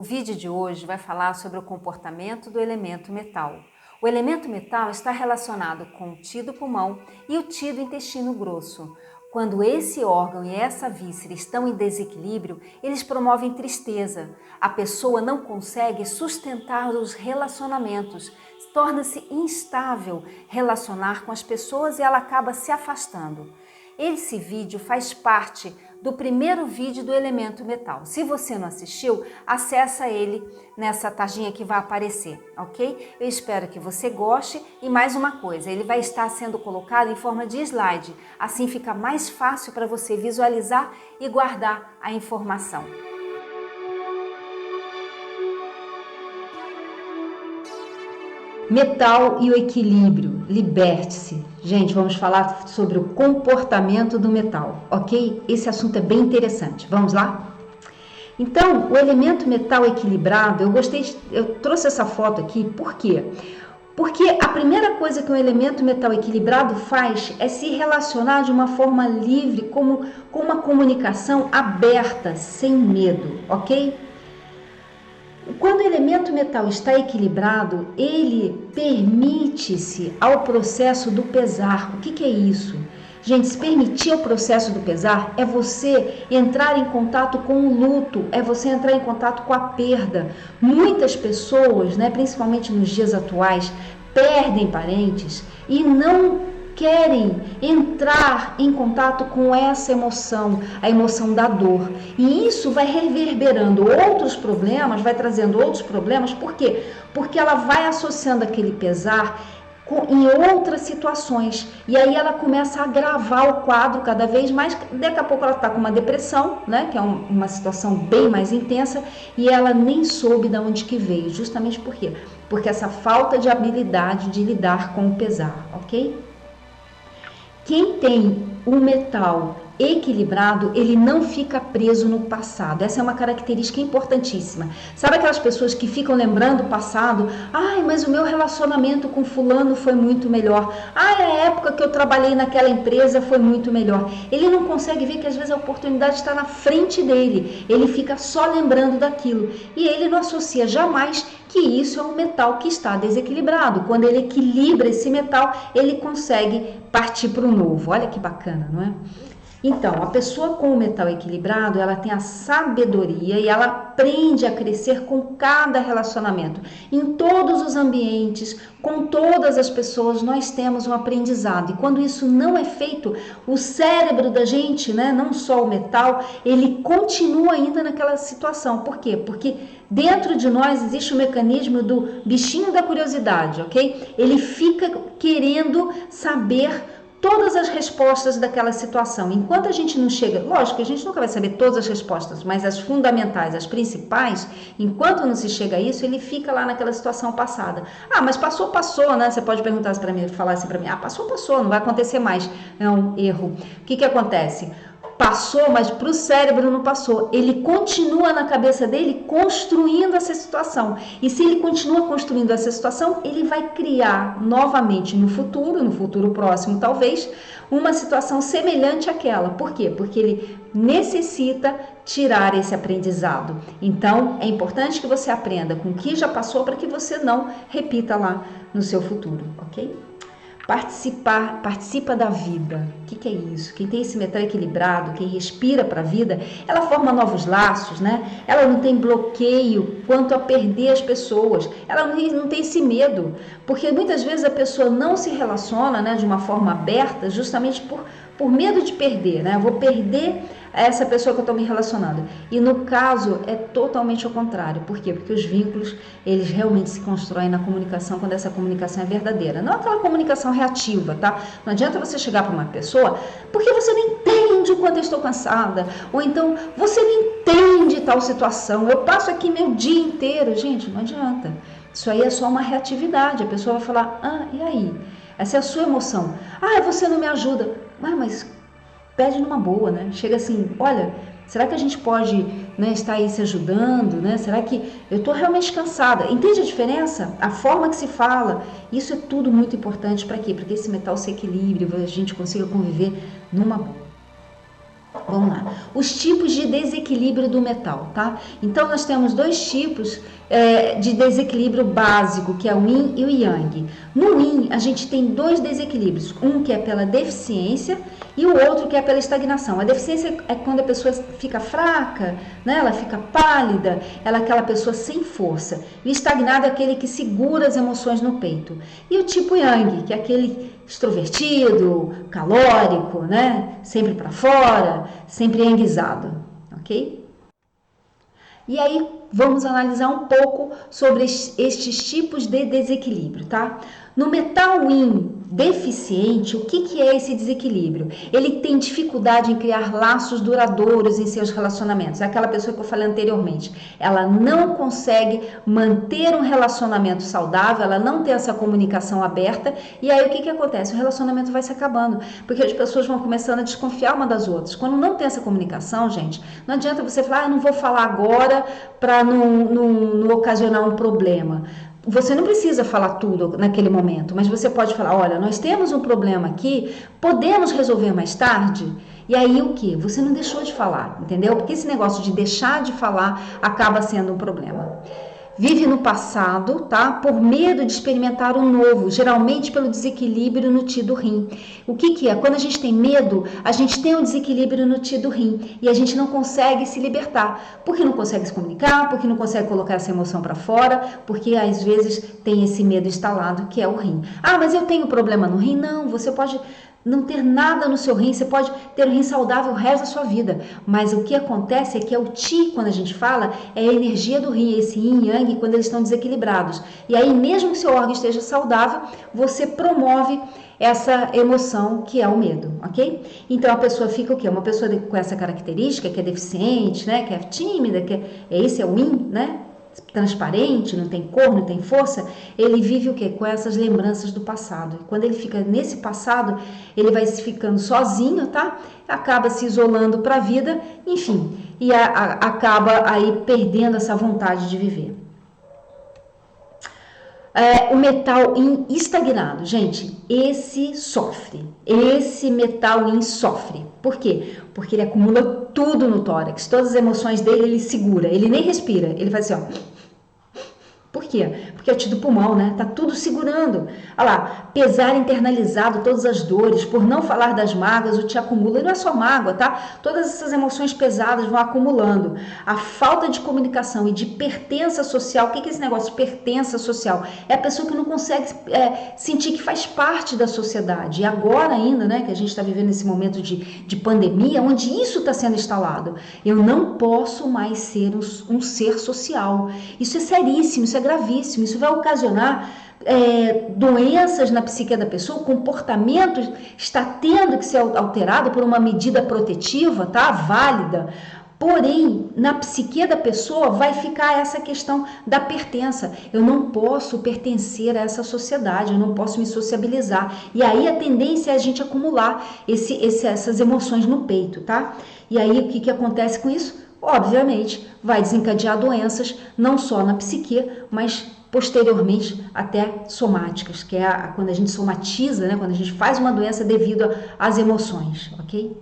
O vídeo de hoje vai falar sobre o comportamento do elemento metal. O elemento metal está relacionado com o tido pulmão e o tido intestino grosso. Quando esse órgão e essa víscera estão em desequilíbrio, eles promovem tristeza. A pessoa não consegue sustentar os relacionamentos, torna-se instável relacionar com as pessoas e ela acaba se afastando. Esse vídeo faz parte do primeiro vídeo do elemento metal. Se você não assistiu, acessa ele nessa tarjinha que vai aparecer, ok? Eu espero que você goste e mais uma coisa, ele vai estar sendo colocado em forma de slide, assim fica mais fácil para você visualizar e guardar a informação. Metal e o equilíbrio, liberte-se. Gente, vamos falar sobre o comportamento do metal, ok? Esse assunto é bem interessante. Vamos lá? Então, o elemento metal equilibrado, eu trouxe essa foto aqui, por quê? Porque a primeira coisa que um elemento metal equilibrado faz é se relacionar de uma forma livre, com uma comunicação aberta, sem medo, ok? Quando o elemento metal está equilibrado, ele permite-se ao processo do pesar. O que é isso? Gente, se permitir o processo do pesar é você entrar em contato com o luto, é você entrar em contato com a perda. Muitas pessoas, principalmente nos dias atuais, perdem parentes e não querem entrar em contato com essa emoção, a emoção da dor. E isso vai reverberando outros problemas, vai trazendo outros problemas. Por quê? Porque ela vai associando aquele pesar em outras situações. E aí ela começa a agravar o quadro cada vez mais. Daqui a pouco ela está com uma depressão, que é uma situação bem mais intensa, e ela nem soube de onde que veio. Justamente por quê? Porque essa falta de habilidade de lidar com o pesar, ok? Quem tem o metal equilibrado, ele não fica preso no passado. Essa é uma característica importantíssima. Sabe aquelas pessoas que ficam lembrando o passado? Ai, mas o meu relacionamento com fulano foi muito melhor. Ai, a época que eu trabalhei naquela empresa foi muito melhor. Ele não consegue ver que às vezes a oportunidade está na frente dele. Ele fica só lembrando daquilo. E ele não associa jamais que isso é um metal que está desequilibrado. Quando ele equilibra esse metal, ele consegue partir para o novo. Olha que bacana, não é? Então, a pessoa com o metal equilibrado, ela tem a sabedoria e ela aprende a crescer com cada relacionamento. Em todos os ambientes, com todas as pessoas, nós temos um aprendizado. E quando isso não é feito, o cérebro da gente, não só o metal, ele continua ainda naquela situação. Por quê? Porque dentro de nós existe o mecanismo do bichinho da curiosidade, ok? Ele fica querendo saber todas as respostas daquela situação. Enquanto a gente não chega, lógico que a gente nunca vai saber todas as respostas, mas as fundamentais, as principais, enquanto não se chega a isso, ele fica lá naquela situação passada. Ah, mas passou, Você pode perguntar para mim, falar assim para mim, passou, não vai acontecer mais. É um erro. O que acontece? Passou, mas para o cérebro não passou. Ele continua na cabeça dele construindo essa situação. E se ele continua construindo essa situação, ele vai criar novamente no futuro próximo talvez, uma situação semelhante àquela. Por quê? Porque ele necessita tirar esse aprendizado. Então, é importante que você aprenda com o que já passou para que você não repita lá no seu futuro, ok? Participa da vida. O que é isso? Quem tem esse metal equilibrado, quem respira para a vida, ela forma novos laços, Ela não tem bloqueio quanto a perder as pessoas. Ela não tem esse medo, porque muitas vezes a pessoa não se relaciona, de uma forma aberta, justamente por medo de perder, Eu vou perder essa pessoa que eu estou me relacionando. E no caso é totalmente ao contrário. Por quê? Porque os vínculos, eles realmente se constroem na comunicação quando essa comunicação é verdadeira. Não aquela comunicação reativa, tá? Não adianta você chegar para uma pessoa porque você não entende o quanto eu estou cansada. Ou então, você não entende tal situação. Eu passo aqui meu dia inteiro. Gente, não adianta. Isso aí é só uma reatividade. A pessoa vai falar, e aí? Essa é a sua emoção. Você não me ajuda. Mas pede numa boa, Chega assim, olha, será que a gente pode estar aí se ajudando, Será que eu estou realmente cansada? Entende a diferença? A forma que se fala, isso é tudo muito importante para quê? Para que esse metal se equilibre, a gente consiga conviver numa boa. Vamos lá. Os tipos de desequilíbrio do metal, tá? Então, nós temos dois tipos de desequilíbrio básico, que é o yin e o yang. No yin, a gente tem dois desequilíbrios. Um que é pela deficiência e o outro que é pela estagnação. A deficiência é quando a pessoa fica fraca, né? Ela fica pálida, ela é aquela pessoa sem força. E o estagnado é aquele que segura as emoções no peito. E o tipo yang, que é aquele extrovertido, calórico, né? Sempre para fora, sempre enguisado, ok? E aí vamos analisar um pouco sobre estes tipos de desequilíbrio, tá? No metal yin deficiente, o que é esse desequilíbrio? Ele tem dificuldade em criar laços duradouros em seus relacionamentos. É aquela pessoa que eu falei anteriormente. Ela não consegue manter um relacionamento saudável, ela não tem essa comunicação aberta. E aí o que acontece? O relacionamento vai se acabando, porque as pessoas vão começando a desconfiar uma das outras. Quando não tem essa comunicação, gente, não adianta você falar, não vou falar agora para não ocasionar um problema. Você não precisa falar tudo naquele momento, mas você pode falar, olha, nós temos um problema aqui, podemos resolver mais tarde? E aí o que? Você não deixou de falar, entendeu? Porque esse negócio de deixar de falar acaba sendo um problema. Vive no passado, tá? Por medo de experimentar o novo, geralmente pelo desequilíbrio no ti do rim. O que é? Quando a gente tem medo, a gente tem um desequilíbrio no ti do rim e a gente não consegue se libertar. Porque não consegue se comunicar, porque não consegue colocar essa emoção para fora, porque às vezes tem esse medo instalado que é o rim. Ah, mas eu tenho problema no rim? Não, você pode não ter nada no seu rim, você pode ter um rim saudável o resto da sua vida, mas o que acontece é que é o Qi, quando a gente fala, é a energia do rim, esse yin e yang, quando eles estão desequilibrados. E aí, mesmo que seu órgão esteja saudável, você promove essa emoção que é o medo, ok? Então a pessoa fica o quê? Uma pessoa com essa característica, que é deficiente, né? Que é tímida, esse é o yin, né? Transparente, não tem cor, não tem força, ele vive o quê? Com essas lembranças do passado. E quando ele fica nesse passado, ele vai se ficando sozinho, tá? Acaba se isolando para a vida, enfim, e acaba aí perdendo essa vontade de viver. O metal estagnado, gente, esse metal sofre. Por quê? Porque ele acumula tudo no tórax, todas as emoções dele ele segura, ele nem respira, ele faz assim, ó. Por quê? Porque é o ti do pulmão, né? Tá tudo segurando. Olha lá, pesar internalizado, todas as dores, por não falar das mágoas, o ti acumula. E não é só mágoa, tá? Todas essas emoções pesadas vão acumulando. A falta de comunicação e de pertença social. O que é esse negócio de pertença social? É a pessoa que não consegue sentir que faz parte da sociedade. E agora ainda, né, que a gente está vivendo esse momento de pandemia, onde isso está sendo instalado. Eu não posso mais ser um ser social. Isso é seríssimo, isso é gravíssimo, isso vai ocasionar doenças na psique da pessoa, o comportamento está tendo que ser alterado por uma medida protetiva, tá? Válida. Porém, na psique da pessoa vai ficar essa questão da pertença. Eu não posso pertencer a essa sociedade, eu não posso me sociabilizar. E aí a tendência é a gente acumular essas emoções no peito, tá? E aí o que acontece com isso? Obviamente, vai desencadear doenças, não só na psique, mas posteriormente até somáticas, que é quando a gente somatiza, né? Quando a gente faz uma doença devido às emoções, ok?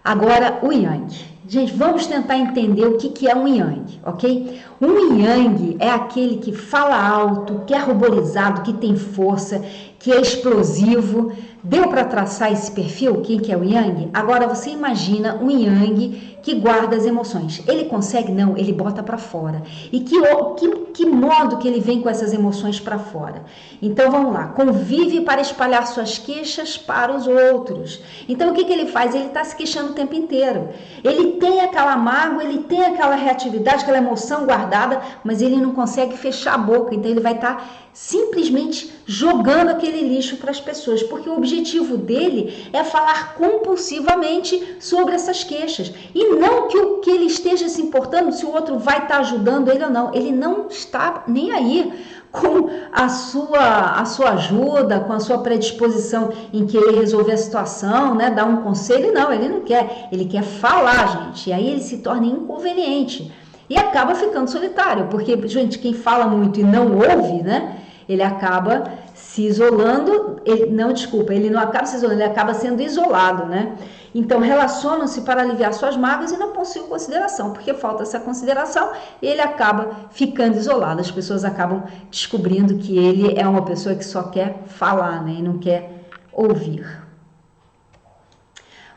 Agora, o yang. Gente, vamos tentar entender o que é um yang, ok? Um yang é aquele que fala alto, que é ruborizado, que tem força, que é explosivo. Deu para traçar esse perfil? Quem que é o yang? Agora você imagina um yang que guarda as emoções. Ele consegue? Não, ele bota para fora. E que modo que ele vem com essas emoções para fora? Então vamos lá, convive para espalhar suas queixas para os outros. Então o que ele faz? Ele está se queixando o tempo inteiro. Ele tem aquela mágoa, ele tem aquela reatividade, aquela emoção guardada, mas ele não consegue fechar a boca. Então ele vai estar simplesmente jogando aquele lixo para as pessoas, porque o objetivo dele é falar compulsivamente sobre essas queixas, e não que ele esteja se importando se o outro vai estar ajudando ele ou não. Ele não está nem aí com a sua ajuda, com a sua predisposição em querer resolver a situação, né, dar um conselho. Não, ele não quer, ele quer falar, gente, e aí ele se torna inconveniente e acaba ficando solitário, porque, gente, quem fala muito e não ouve, né, ele acaba se isolando, ele não acaba se isolando, ele acaba sendo isolado, né? Então, relacionam-se para aliviar suas mágoas e não possuem consideração, porque falta essa consideração e ele acaba ficando isolado. As pessoas acabam descobrindo que ele é uma pessoa que só quer falar, né? E não quer ouvir.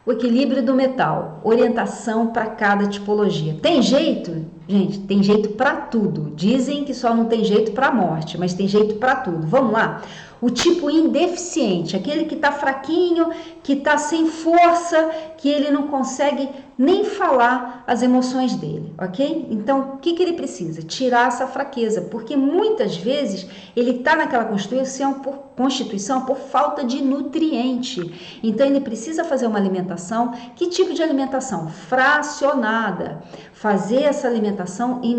O equilíbrio do metal, orientação para cada tipologia. Tem jeito? Gente, tem jeito para tudo. Dizem que só não tem jeito para a morte, mas tem jeito para tudo. Vamos lá? O tipo indeficiente, aquele que está fraquinho, que está sem força, que ele não consegue nem falar as emoções dele, ok? Então, o que ele precisa? Tirar essa fraqueza, porque muitas vezes ele está naquela constituição por falta de nutriente. Então, ele precisa fazer uma alimentação. Que tipo de alimentação? Fracionada. Fazer essa alimentação em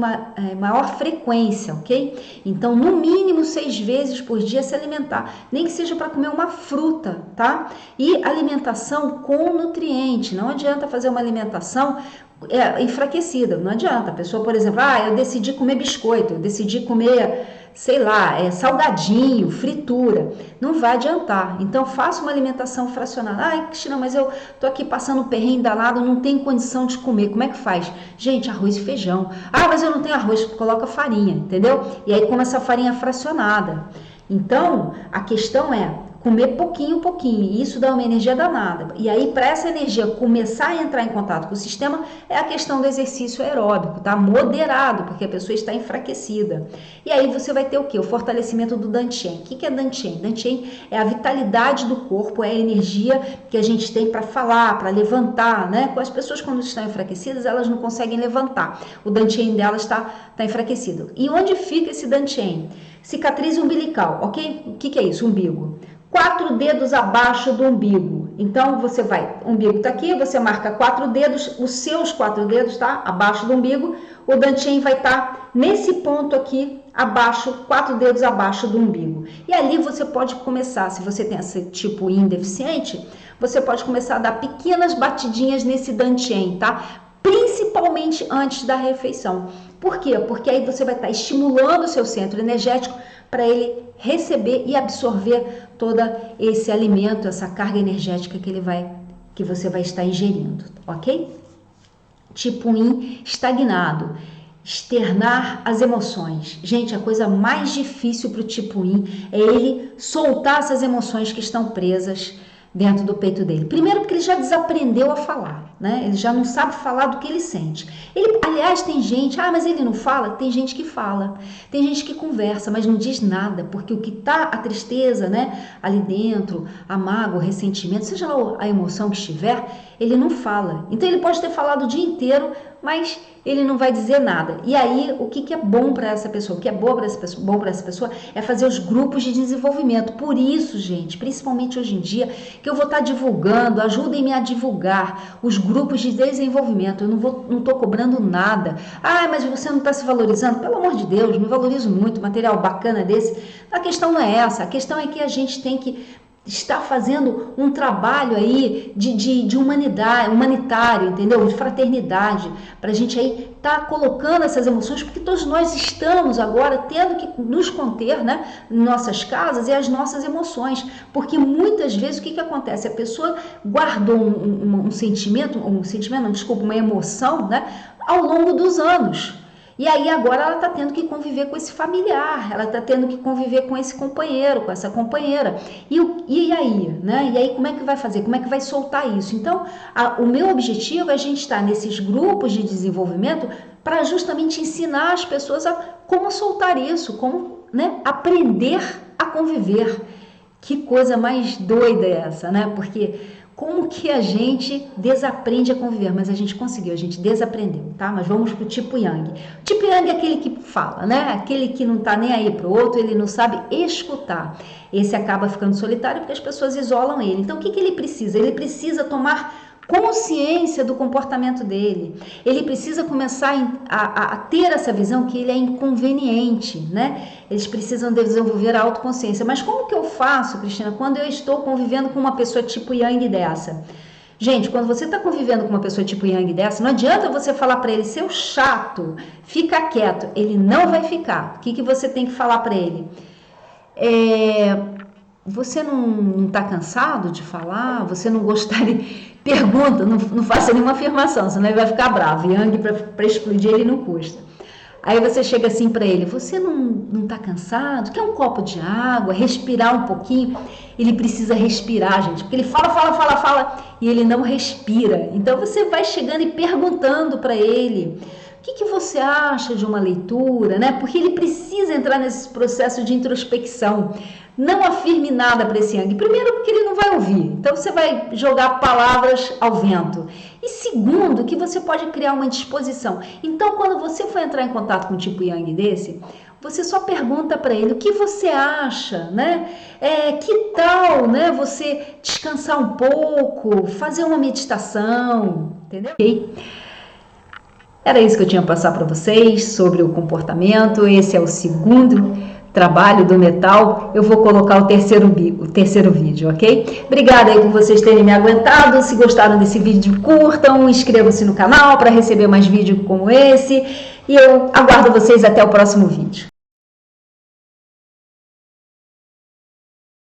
maior frequência, ok? Então, no mínimo 6 vezes por dia se alimentar, nem que seja para comer uma fruta, tá? E alimentação com nutriente, não adianta fazer uma alimentação enfraquecida, não adianta. A pessoa, por exemplo, eu decidi comer biscoito, eu decidi comer, sei lá, salgadinho, fritura, não vai adiantar. Então, faça uma alimentação fracionada. Cristina, mas eu tô aqui passando um perrengue danado, não tenho condição de comer. Como é que faz? Gente, arroz e feijão. Mas eu não tenho arroz, coloca farinha, entendeu? E aí, come essa farinha fracionada. Então, a questão é comer pouquinho, e isso dá uma energia danada. E aí, para essa energia começar a entrar em contato com o sistema, é a questão do exercício aeróbico, tá? Moderado, porque a pessoa está enfraquecida. E aí você vai ter o quê? O fortalecimento do Dantian. O que é Dantian? Dantian é a vitalidade do corpo, é a energia que a gente tem para falar, para levantar, né? Com as pessoas, quando estão enfraquecidas, elas não conseguem levantar. O Dantian delas está enfraquecido. E onde fica esse Dantian? Cicatriz umbilical, ok? O que é isso? Umbigo. 4 dedos abaixo do umbigo. Então, você vai, o umbigo está aqui, você marca 4 dedos, os seus 4 dedos, tá? Abaixo do umbigo. O Dantian vai estar nesse ponto aqui, abaixo, 4 dedos abaixo do umbigo. E ali você pode começar, se você tem esse tipo indeficiente, você pode começar a dar pequenas batidinhas nesse Dantian, tá? Principalmente antes da refeição. Por quê? Porque aí você vai estar estimulando o seu centro energético para ele receber e absorver todo esse alimento, essa carga energética que você vai estar ingerindo, ok? Tipo yin estagnado, externar as emoções. Gente, a coisa mais difícil para o tipo yin é ele soltar essas emoções que estão presas dentro do peito dele. Primeiro porque ele já desaprendeu a falar, né? Ele já não sabe falar do que ele sente. Aliás, tem gente, mas ele não fala? Tem gente que fala, tem gente que conversa, mas não diz nada, porque o que tá a tristeza, né, ali dentro, a mágoa, o ressentimento, seja lá a emoção que estiver, ele não fala. Então ele pode ter falado o dia inteiro, mas ele não vai dizer nada. E aí, o que é bom para essa pessoa? O que é bom para essa pessoa é fazer os grupos de desenvolvimento. Por isso, gente, principalmente hoje em dia, que eu vou estar divulgando, ajudem-me a divulgar os grupos de desenvolvimento. Eu não estou cobrando nada. Mas você não está se valorizando? Pelo amor de Deus, me valorizo muito, material bacana desse. A questão não é essa, a questão é que a gente tem que está fazendo um trabalho aí de humanidade, humanitário, entendeu? De fraternidade, para a gente aí estar colocando essas emoções, porque todos nós estamos agora tendo que nos conter, né, em nossas casas e as nossas emoções, porque muitas vezes o que acontece? A pessoa guardou uma emoção, né, ao longo dos anos. E aí agora ela está tendo que conviver com esse familiar, ela está tendo que conviver com esse companheiro, com essa companheira. E aí, né? E aí como é que vai fazer? Como é que vai soltar isso? Então, o meu objetivo é a gente estar nesses grupos de desenvolvimento para justamente ensinar as pessoas a como soltar isso, como, né, aprender a conviver. Que coisa mais doida é essa, né? Porque como que a gente desaprende a conviver? Mas a gente conseguiu, a gente desaprendeu, tá? Mas vamos pro tipo Yang. O tipo Yang é aquele que fala, né? Aquele que não tá nem aí pro outro, ele não sabe escutar. Esse acaba ficando solitário porque as pessoas isolam ele. Então, o que ele precisa? Ele precisa tomar consciência do comportamento dele. Ele precisa começar a ter essa visão que ele é inconveniente, né? Eles precisam desenvolver a autoconsciência. Mas como que eu faço, Cristina, quando eu estou convivendo com uma pessoa tipo Yang dessa? Gente, quando você está convivendo com uma pessoa tipo Yang dessa, não adianta você falar para ele, seu chato, fica quieto. Ele não vai ficar. O que você tem que falar para ele? você não está cansado de falar? Você não gostaria? Pergunta, não faça nenhuma afirmação, senão ele vai ficar bravo. Yang, para explodir, ele não custa. Aí você chega assim para ele, você não está cansado? Quer um copo de água? Respirar um pouquinho? Ele precisa respirar, gente, porque ele fala e ele não respira. Então você vai chegando e perguntando para ele, o que você acha de uma leitura, né? Porque ele precisa entrar nesse processo de introspecção. Não afirme nada para esse Yang. Primeiro, porque ele não vai ouvir. Então, você vai jogar palavras ao vento. E segundo, que você pode criar uma disposição. Então, quando você for entrar em contato com um tipo Yang desse, você só pergunta para ele o que você acha, né? Que tal, né? Você descansar um pouco, fazer uma meditação, entendeu? Ok? Era isso que eu tinha a passar para vocês sobre o comportamento. Esse é o segundo trabalho do metal. Eu vou colocar o terceiro vídeo, ok? Obrigada aí por vocês terem me aguentado. Se gostaram desse vídeo, curtam, inscrevam-se no canal para receber mais vídeos como esse. E eu aguardo vocês até o próximo vídeo.